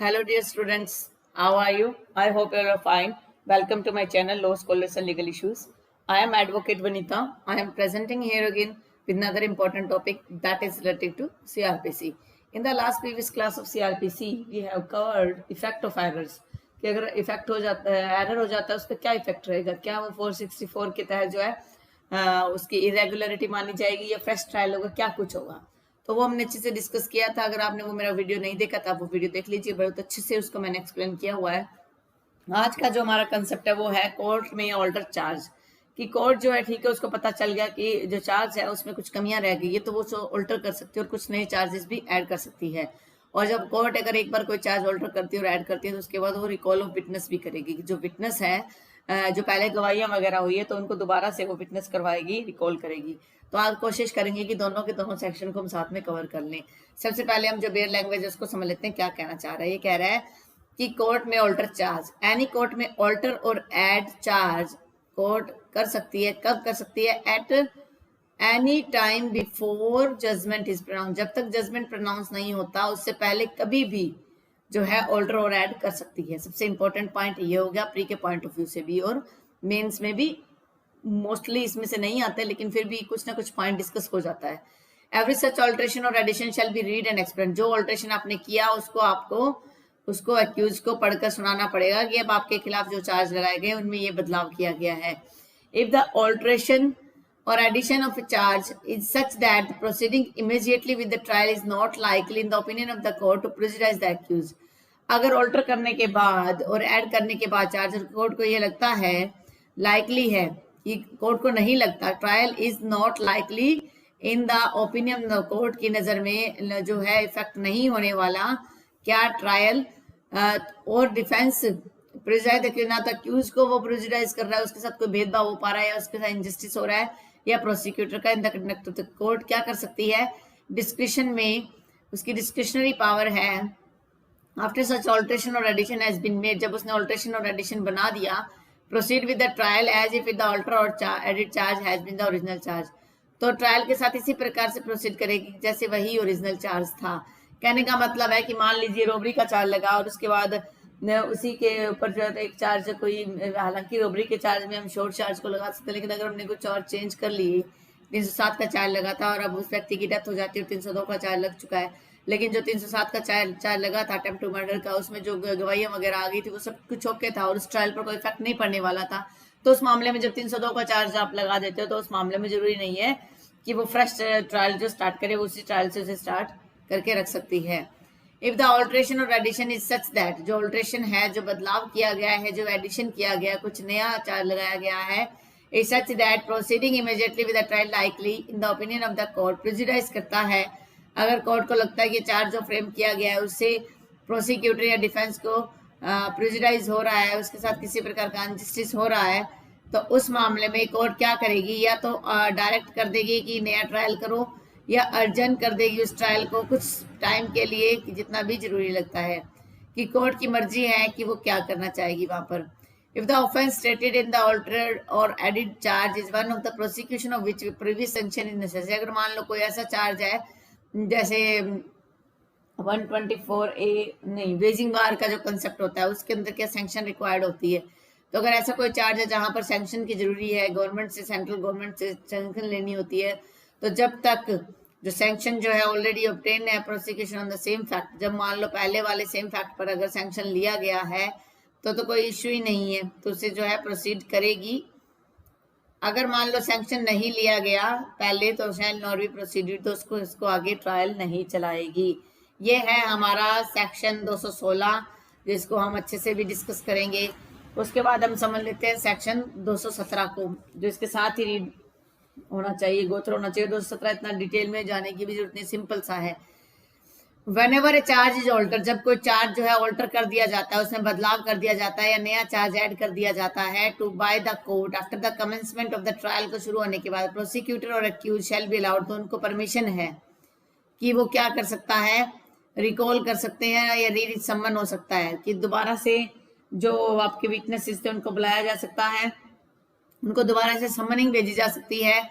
Hello, dear students. How are you? I hope you are fine. Welcome to my channel, Law Scholars and Legal Issues. I am Advocate Vanita. I am presenting here again with another important topic that is related to CRPC. In the last previous class of CRPC, we have covered effect of errors. कि अगर effect हो जाता है, error हो जाता है, उस पर क्या इफेक्ट रहेगा, क्या वो 464 के तहत जो है उसकी इरेगुलरिटी मानी जाएगी या फ्रेश ट्रायल होगा, क्या कुछ होगा। तो वो हमने अच्छे से डिस्कस किया था। अगर आपने वो मेरा वीडियो नहीं देखा था, वो वीडियो देख लीजिए, बहुत अच्छे से उसको मैंने एक्सप्लेन किया हुआ है। आज का जो हमारा कंसेप्ट है वो है कोर्ट में ऑल्टर चार्ज। कि कोर्ट जो है, ठीक है, उसको पता चल गया कि जो चार्ज है उसमें कुछ कमियां रह गई है, तो वो ऑल्टर कर सकती है और कुछ नए चार्जेस भी ऐड कर सकती है। और जब कोर्ट अगर एक बार कोई चार्ज ऑल्टर करती है और ऐड करती है, तो उसके बाद वो रिकॉल ऑफ विटनेस भी करेगी। जो विटनेस है, जो पहले गवाहियां वगैरह हुई है, तो उनको दोबारा से वो विटनेस करवाएगी, रिकॉल करेगी। तो आज कोशिश करेंगे कि दोनों के दोनों सेक्शन को हम साथ में कवर कर लें। सबसे पहले हम जो बेयर लैंग्वेज है उसको समझ लेते हैं, क्या कहना चाह रहा है। ये कह रहा है कि कोर्ट में ऑल्टर चार्ज, एनी कोर्ट में ऑल्टर और ऐड चार्ज कोर्ट कर सकती है। कब कर सकती है? At any time before judgment is pronounce. जब तक जजमेंट प्रोनाउंस नहीं होता, उससे पहले कभी भी जो है ऑल्टर और ऐड कर सकती है। सबसे इंपॉर्टेंट पॉइंट ये हो गया, प्री के पॉइंट ऑफ व्यू से भी और मेंस में भी। मोस्टली इसमें से नहीं आते, लेकिन फिर भी कुछ ना कुछ पॉइंट डिस्कस हो जाता है। एवरी सच ऑल्ट्रेशन और addition shall be read and explain. जो ऑल्ट्रेशन आपने किया उसको एक्यूज को पढ़कर सुनाना पड़ेगा कि अब आपके खिलाफ जो चार्ज लगाए गए उनमें ये बदलाव किया गया है। If the alteration or addition of a charge is such that the proceeding immediately with the trial is not likely in the opinion of the court to prejudice the accused। अगर alter करने के बाद और add करने के बाद charge court को ये लगता है, लाइकली है कि कोर्ट को नहीं लगता, trial is not likely in the opinion of the court की नजर में जो है इफेक्ट नहीं होने वाला, क्या ट्रायल और डिफेंस प्रिजाइड, ना तो अक्यूज को वो प्रिजुडाइज कर रहा है, उसके साथ कोई भेदभाव हो पा रहा है या उसके साथ इंजस्टिस हो रहा है, या प्रोसिक्यूटर का in the conduct of the court क्या कर सकती है, डिस्क्रिप्शन में उसकी डिस्क्रिशनरी पावर है। आफ्टर सच ऑल्ट्रेशन और एडिशन हैज बीन मेड, जब उसने ऑल्ट्रेशन और एडिशन बना दिया, proceed with the trial as if the alter और edit charge has been the original charge. तो ट्रायल के साथ इसी प्रकार से प्रोसीड करेगी जैसे वही ओरिजिनल चार्ज था। कहने का मतलब है कि मान लीजिए रोबरी का चार्ज लगा और उसके बाद उसी के ऊपर जो है एक चार्ज कोई, हालांकि रोबरी के चार्ज में हम शॉर्ट चार्ज को लगा सकते हैं, लेकिन अगर हमने कुछ और चेंज कर ली, 307 का चार्ज लगा था और अब उस व्यक्ति की डेथ हो जाती है और 302 का चार्ज लग चुका है, लेकिन जो 307 का चार्ज लगा था अटेम्प्ट टू मर्डर का, उसमें जो गवाहियां वगैरह आ गई थी वो सब कुछ ओके था और उस ट्रायल पर कोई इफेक्ट नहीं पड़ने वाला था। तो उस मामले में जब 302 का चार्ज आप लगा देते हो, तो उस मामले में जरूरी नहीं है कि वो फ्रेश ट्रायल जो स्टार्ट करे वो उसी ट्रायल से उसे स्टार्ट करके रख सकती है। इफ द ऑल्ट्रेशन और एडिशन इज सच दैट, जो ऑल्ट्रेशन है, जो बदलाव किया गया है, जो एडिशन किया गया, कुछ नया चार्ज लगाया गया है, is such that proceeding immediately with the trial likely in the opinion of the court prejudice करता है। अगर कोर्ट को लगता है कि चार्ज जो फ्रेम किया गया है उससे प्रोसिक्यूटर या डिफेंस को प्रिजुडाइज हो रहा है, उसके साथ किसी प्रकार का अनजस्टिस हो रहा है, तो उस मामले में कोर्ट क्या करेगी, या तो डायरेक्ट कर देगी कि नया ट्रायल करो, या अर्जन कर देगी उस ट्रायल को कुछ टाइम के लिए, कि जितना भी जरूरी लगता है, कि कोर्ट की मर्जी है कि वो क्या करना चाहेगी वहां पर। If the offence stated in the altered और added charge is one of the prosecution of which previous sanction is necessary. अगर मान लो कोई ऐसा चार्ज है जैसे 124A नहीं, वेजिंग बार का जो कंसेप्ट होता है उसके अंदर क्या सैंक्शन रिक्वायर्ड होती है, तो अगर ऐसा कोई चार्ज है जहां पर सैंक्शन की जरूरी है, गवर्नमेंट से, सेंट्रल गवर्नमेंट से सैंक्शन लेनी होती है, तो जब तक जो सैंक्शन जो है ऑलरेडी ऑब्टेन है prosecution on the same fact, जब मान लो पहले वाले सेम फैक्ट पर अगर सैंक्शन लिया गया है तो कोई इश्यू ही नहीं है, तो उसे जो है प्रोसीड करेगी। अगर मान लो सैंक्शन नहीं लिया गया पहले, तो शैल नॉट बी प्रोसीडेड, तो इसको आगे ट्रायल नहीं चलाएगी। ये है हमारा सेक्शन 216, जिसको हम अच्छे से भी डिस्कस करेंगे। उसके बाद हम समझ लेते हैं सेक्शन 217 को, जो इसके साथ ही रीड होना चाहिए, गोत्र होना चाहिए। 217 इतना डिटेल में जाने की भी जरूरत नहीं, सिंपल सा है। Whenever a charge is altered, जब कोई चार्ज जो है ऑल्टर कर दिया जाता है, उसमें बदलाव कर दिया जाता है या नया चार्ज ऐड कर दिया जाता है, to by the court after the commencement of the trial को शुरू होने के बाद, प्रोसिक्यूटर और एक्यूज शैल बी अलाउड, तो उनको परमिशन है कि वो क्या कर सकता है, रिकॉल कर सकते हैं या रीड समन हो सकता है, कि दोबारा से जो आपके वीकनेसेस थे उनको बुलाया जा सकता है, उनको दोबारा से समनिंग भेजी जा सकती है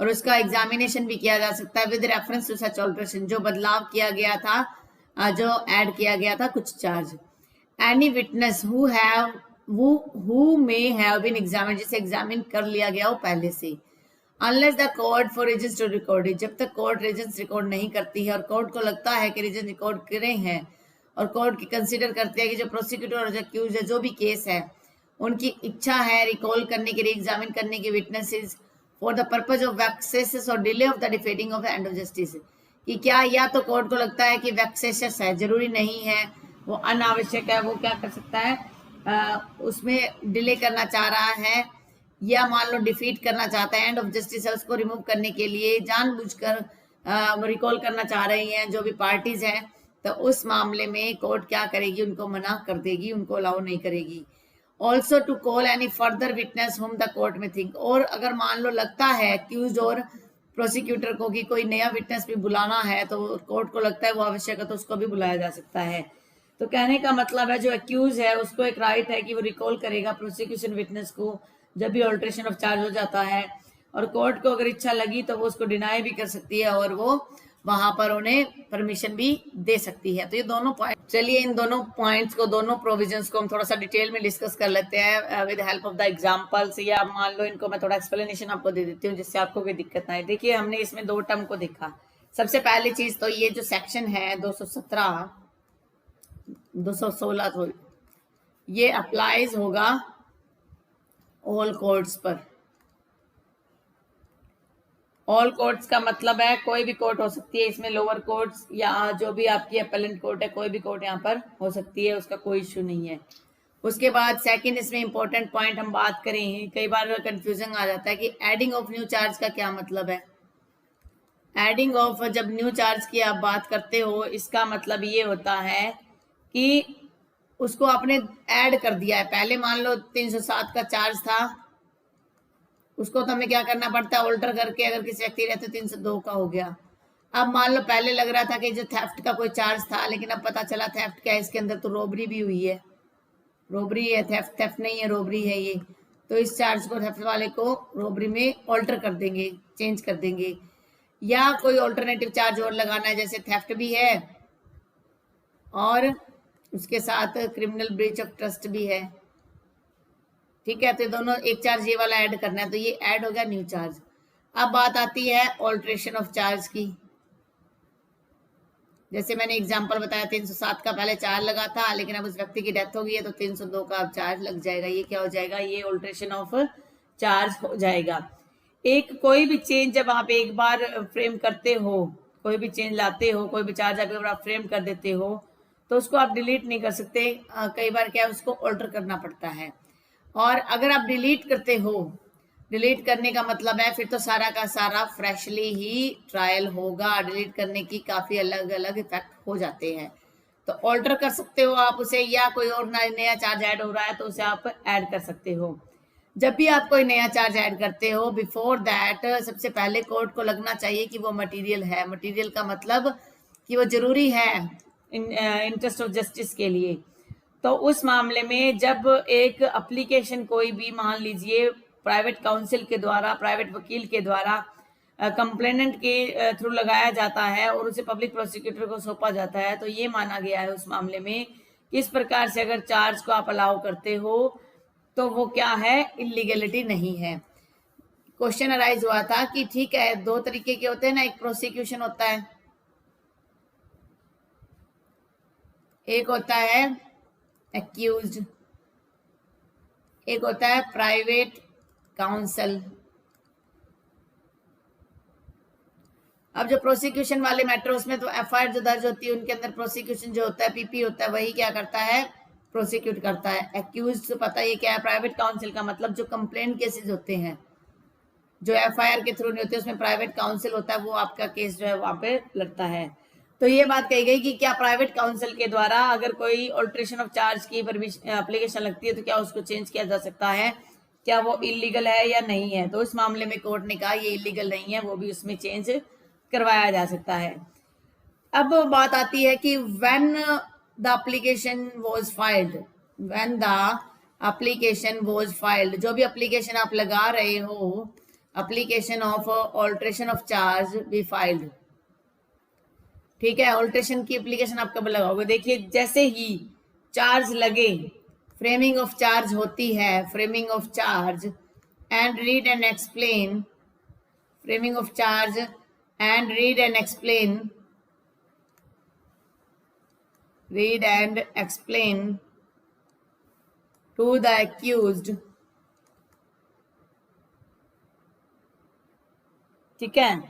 और उसका एग्जामिनेशन भी किया जा सकता है with reference to such alteration, जो बदलाव किया गया था जो ऐड किया गया था कुछ charge. Any witness who may have been examined, जिसे एग्जामिन कर लिया गया हो पहले से, unless the court for reasons to record it, जब तक कोर्ट रीजंस रिकॉर्ड नहीं करती है और कोर्ट को लगता है कि रीजन रिकॉर्ड करे हैं और कोर्ट की कंसीडर करती है कि जो प्रोसिक्यूटर और जो अक्यूज है जो भी केस है उनकी इच्छा है रिकॉल करने के लिए, एग्जामिन करने के witnesses for the purpose of vexes और delay of the defeating of end of justice, कि क्या या तो कोर्ट को लगता है कि वैक्सेस है, जरूरी नहीं है, वो अनावश्यक है, वो क्या कर सकता है उसमें डिले करना चाह रहा है, या मान लो डिफीट करना चाहता है, एंड ऑफ जस्टिस है उसको रिमूव करने के लिए जानबूझकर रिकॉल करना चाह रही हैं जो भी पार्टीज हैं, तो उस मामले में कोर्ट क्या करेगी, उनको मना कर देगी, उनको अलाउ नहीं करेगी। Also to call any further witness whom the court may think, और अगर मान लो लगता है एक्यूज और प्रोसिक्यूटर को कि कोई नया विटनेस भी बुलाना है तो कोर्ट को लगता है वो आवश्यक है तो उसको भी बुलाया जा सकता है। तो कहने का मतलब है जो एक्यूज है उसको एक राइट है कि वो रिकॉल करेगा प्रोसिक्यूशन विटनेस को जब भी ऑल्ट्रेशन ऑफ चार्ज हो जाता है, और कोर्ट को अगर इच्छा लगी तो वो उसको डिनाई भी कर सकती है और वो वहां पर उन्हें परमिशन भी दे सकती है। तो ये दोनों पॉइंट, चलिए इन दोनों पॉइंट्स को, दोनों प्रोविजंस को हम थोड़ा सा डिटेल में डिस्कस कर लेते हैं with help of the examples, या मान लो इनको मैं थोड़ा एक्सप्लेनेशन आपको दे देती हूँ जिससे आपको कोई दिक्कत ना आए। देखिए हमने इसमें दो टर्म को देखा। सबसे पहली चीज तो ये जो सेक्शन है 217 216 तो ये अप्लाइज होगा ऑल कोर्ट्स पर। ऑल कोर्ट्स का मतलब है कोई भी कोर्ट हो सकती है, इसमें लोअर कोर्ट्स या जो भी आपकी अपेलेंट कोर्ट है कोई भी कोर्ट यहाँ पर हो सकती है, उसका कोई इश्यू नहीं है। उसके बाद सेकंड इसमें इंपॉर्टेंट पॉइंट हम बात करें, कई बार कंफ्यूजन आ जाता है कि एडिंग ऑफ न्यू चार्ज का क्या मतलब है। एडिंग ऑफ, जब न्यू चार्ज की आप बात करते हो इसका मतलब ये होता है कि उसको आपने ऐड कर दिया है। पहले मान लो 307 का चार्ज था, उसको तो हमें क्या करना पड़ता है, ऑल्टर करके अगर किसी व्यक्ति रहते 302 का हो गया। अब मान लो पहले लग रहा था कि जो थेफ्ट का कोई चार्ज था, लेकिन अब पता चला थेफ्ट क्या है, इसके अंदर तो रोबरी भी हुई है, रोबरी है, थेफ्ट नहीं है, रोबरी है ये, तो इस चार्ज को थेफ्ट वाले को रोबरी में ऑल्टर कर देंगे, चेंज कर देंगे। या कोई ऑल्टरनेटिव चार्ज और लगाना है, जैसे थेफ्ट भी है और उसके साथ क्रिमिनल ब्रीच ऑफ ट्रस्ट भी है, ठीक है, तो दोनों एक चार्ज ये वाला ऐड करना है, तो ये ऐड हो गया न्यू चार्ज। अब बात आती है ऑल्ट्रेशन ऑफ चार्ज की। जैसे मैंने एग्जांपल बताया 307 का पहले चार्ज लगा था, लेकिन अब उस व्यक्ति की डेथ हो गई है तो 302 का अब चार्ज लग जाएगा। ये क्या हो जाएगा, ये ऑल्ट्रेशन ऑफ चार्ज हो जाएगा। एक कोई भी चेंज जब आप एक बार फ्रेम करते हो, कोई भी चेंज लाते हो, कोई भी चार्ज अगर आप फ्रेम कर देते हो तो उसको आप डिलीट नहीं कर सकते। कई बार क्या है, उसको ऑल्टर करना पड़ता है। और अगर आप डिलीट करते हो, डिलीट करने का मतलब है फिर तो सारा का सारा फ्रेशली ही ट्रायल होगा। डिलीट करने की काफी अलग अलग इफेक्ट हो जाते हैं। तो ऑल्टर कर सकते हो आप उसे, या कोई और नया चार्ज ऐड हो रहा है तो उसे आप ऐड कर सकते हो। जब भी आप कोई नया चार्ज ऐड करते हो, बिफोर दैट सबसे पहले कोर्ट को लगना चाहिए कि वो मटेरियल है। मटेरियल का मतलब कि वो जरूरी है इंटरेस्ट ऑफ जस्टिस के लिए। तो उस मामले में जब एक एप्लीकेशन कोई भी, मान लीजिए प्राइवेट काउंसिल के द्वारा, प्राइवेट वकील के द्वारा कंप्लेनेंट के थ्रू लगाया जाता है और उसे पब्लिक प्रोसिक्यूटर को सौंपा जाता है, तो ये माना गया है उस मामले में किस प्रकार से अगर चार्ज को आप अलाउ करते हो तो वो क्या है, इलीगलिटी नहीं है। क्वेश्चन अराइज हुआ था कि ठीक है, दो तरीके के होते हैं ना, एक प्रोसिक्यूशन होता है, एक होता है एक्यूज्ड, एक होता है प्राइवेट काउंसिल। अब जो प्रोसिक्यूशन वाले मैटर उसमें तो एफआईआर जो दर्ज होती है उनके अंदर प्रोसिक्यूशन जो होता है, पीपी होता है, वही क्या करता है, प्रोसिक्यूट करता है। एक्यूज तो पता ही क्या है, प्राइवेट काउंसिल का मतलब जो कंप्लेंट केसेस होते हैं जो एफआईआर के थ्रू नहीं होते उसमें प्राइवेट काउंसिल होता है, वो आपका केस जो है वहां पे लड़ता है। तो ये बात कही गई कि क्या प्राइवेट काउंसिल के द्वारा अगर कोई ऑल्ट्रेशन ऑफ चार्ज की एप्लीकेशन लगती है तो क्या उसको चेंज किया जा सकता है, क्या वो इलीगल है या नहीं है। तो इस मामले में कोर्ट ने कहा ये इलीगल नहीं है, वो भी उसमें चेंज करवाया जा सकता है। अब बात आती है कि when the application was filed, when the application was filed, जो भी एप्लीकेशन आप लगा रहे हो, application of alteration of charge be filed, ठीक है, ऑल्ट्रेशन की एप्लीकेशन आप कब लगाओगे? देखिए जैसे ही चार्ज लगे, फ्रेमिंग ऑफ चार्ज होती है, framing of charge and read and explain, framing of charge and read and explain, read and explain to the accused, ठीक है,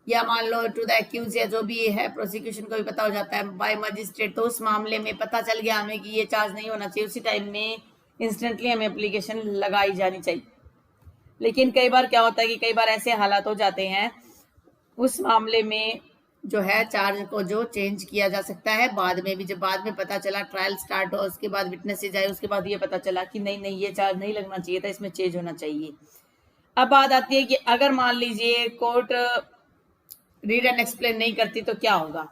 या मान लो टू द एक्यूज या जो भी है, प्रोसिक्यूशन को भी पता हो जाता है बाय मजिस्ट्रेट, तो उस मामले में पता चल गया हमें कि ये चार्ज नहीं होना चाहिए, उसी टाइम में इंस्टेंटली हमें एप्लीकेशन लगाई जानी चाहिए। लेकिन कई बार क्या होता है कि कई बार ऐसे हालात हो जाते हैं, उस मामले में जो है चार्ज को जो चेंज किया जा सकता है बाद में भी। जब बाद में पता चला, ट्रायल स्टार्ट हो, उसके बाद विटनेसेस आए, उसके बाद ये पता चला कि नहीं नहीं ये चार्ज नहीं लगना चाहिए था, इसमें चेंज होना चाहिए। अब बात आती है कि अगर मान लीजिए कोर्ट रीड एंड एक्सप्लेन नहीं करती तो क्या होगा?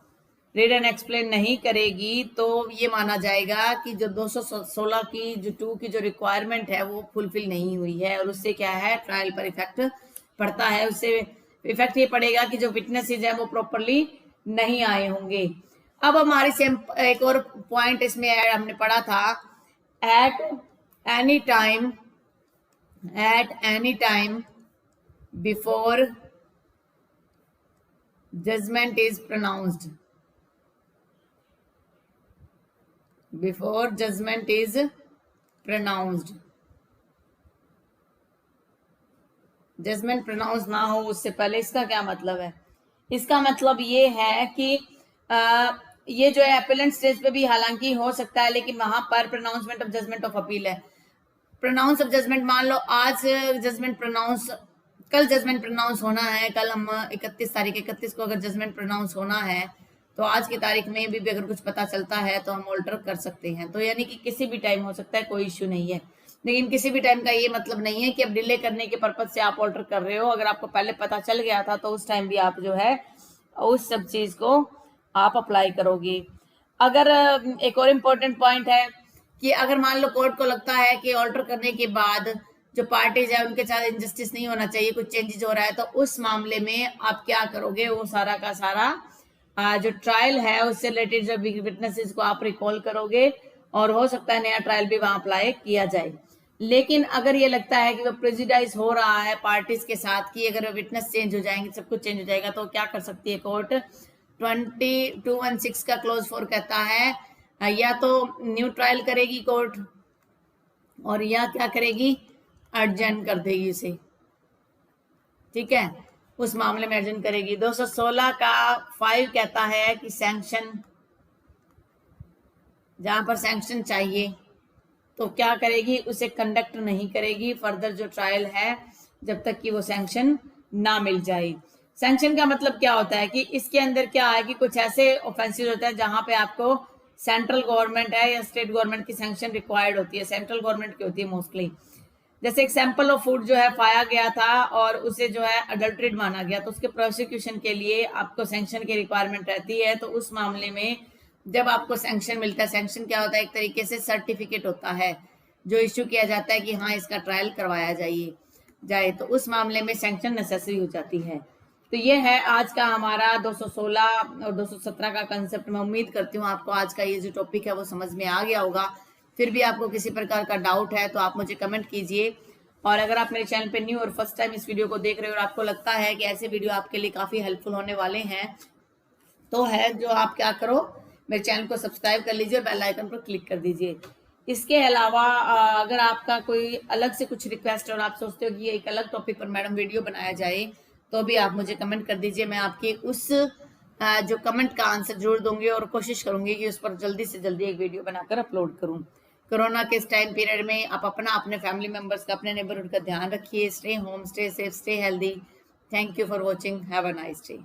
रीड एंड एक्सप्लेन नहीं करेगी तो ये माना जाएगा कि जो 216 की जो 2 की जो रिक्वायरमेंट है वो फुलफिल नहीं हुई है, और उससे क्या है, ट्रायल पर इफेक्ट पड़ता है। उससे इफेक्ट ये पड़ेगा कि जो विटनेसेस है वो प्रॉपरली नहीं आए होंगे। अब हमारी सेम एक और पॉइंट इसमें हमने पढ़ा था, at any time before judgment is pronounced, before judgment is pronounced, judgment pronounce ना हो उससे पहले, इसका क्या मतलब है? इसका मतलब ये है कि ये जो है अपीलेंट स्टेज पे भी हालांकि हो सकता है, लेकिन वहां पर pronouncement of judgment of appeal है। प्रोनाउंस ऑफ जजमेंट, मान लो आज जजमेंट प्रोनाउंस, कल जजमेंट प्रोनाउंस होना है, कल हम 31 तारीख 31 को अगर जजमेंट प्रोनाउंस होना है तो आज की तारीख में भी अगर कुछ पता चलता है तो हम ऑल्टर कर सकते हैं। तो यानी कि किसी भी टाइम हो सकता है, कोई इश्यू नहीं है। लेकिन किसी भी टाइम का ये मतलब नहीं है कि अब डिले करने के पर्पज से आप ऑल्टर कर रहे हो। अगर आपको पहले पता चल गया था तो उस टाइम भी आप जो है उस सब चीज को आप अप्लाई करोगे। अगर एक और इम्पोर्टेंट पॉइंट है कि अगर मान लो कोर्ट को लगता है कि ऑल्टर करने के बाद जो पार्टीज है उनके साथ इनजस्टिस नहीं होना चाहिए, कुछ चेंजेस हो रहा है, तो उस मामले में आप क्या करोगे? वो सारा का सारा जो ट्रायल है उससे रिलेटेड जो विटनेसेस को आप रिकॉल करोगे, और हो सकता है नया ट्रायल भी वहां अप्लाई किया जाए। लेकिन अगर ये लगता है कि वो प्रेजुडाइज हो रहा है पार्टीज के साथ कि अगर विटनेस चेंज हो जाएंगे, सब कुछ चेंज हो जाएगा, तो क्या कर सकती है कोर्ट? 2216 का क्लोज 4 कहता है या तो न्यू ट्रायल करेगी कोर्ट, और या क्या करेगी, अर्जेंट कर देगी इसे। ठीक है, उस मामले में अर्जेंट करेगी। 216 का 5 कहता है कि सैंक्शन, जहां पर सैंक्शन चाहिए तो क्या करेगी, उसे कंडक्ट नहीं करेगी फर्दर जो ट्रायल है जब तक कि वो सैंक्शन ना मिल जाए। सैंक्शन का मतलब क्या होता है कि इसके अंदर क्या है कि कुछ ऐसे ऑफेंसेस होते हैं जहां पे आपको सेंट्रल गवर्नमेंट है या स्टेट गवर्नमेंट की सैंक्शन रिक्वायर्ड होती है। सेंट्रल गवर्नमेंट की होती है मोस्टली। जैसे एक सैंपल ऑफ फूड जो है पाया गया था और उसे जो है अडल्ट्रेट माना गया, तो उसके प्रोसिक्यूशन के लिए आपको सैंक्शन की रिक्वायरमेंट रहती है। तो उस मामले में जब आपको सैंक्शन मिलता है, सैंक्शन क्या होता है, एक तरीके से सर्टिफिकेट होता है जो इश्यू किया जाता है कि हाँ इसका ट्रायल करवाया जाए, तो उस मामले में सैंक्शन नेसेसरी हो जाती है। तो ये है आज का हमारा 216 और 217 का कंसेप्ट। मैं उम्मीद करती हूँ आपको आज का ये जो टॉपिक है वो समझ में आ गया होगा। फिर भी आपको किसी प्रकार का डाउट है तो आप मुझे कमेंट कीजिए, और अगर आप मेरे चैनल पे न्यू और फर्स्ट टाइम इस वीडियो को देख रहे हो और आपको लगता है कि ऐसे वीडियो आपके लिए काफी हेल्पफुल होने वाले हैं, तो है जो आप क्या करो, मेरे चैनल को सब्सक्राइब कर लीजिए, बेल आइकन पर क्लिक कर दीजिए। इसके अलावा अगर आपका कोई अलग से कुछ रिक्वेस्ट और आप सोचते हो कि ये एक अलग टॉपिक पर मैडम वीडियो बनाया जाए, तो भी आप मुझे कमेंट कर दीजिए। मैं आपके उस जो कमेंट का आंसर जरूर दूंगी और कोशिश करूंगी कि उस पर जल्दी से जल्दी एक वीडियो बनाकर अपलोड करूं। कोरोना के इस टाइम पीरियड में आप अपना, अपने फैमिली मेंबर्स का, अपने नेबरहुड का ध्यान रखिए। Stay home, stay safe, stay healthy. Thank you for watching. Have a nice day.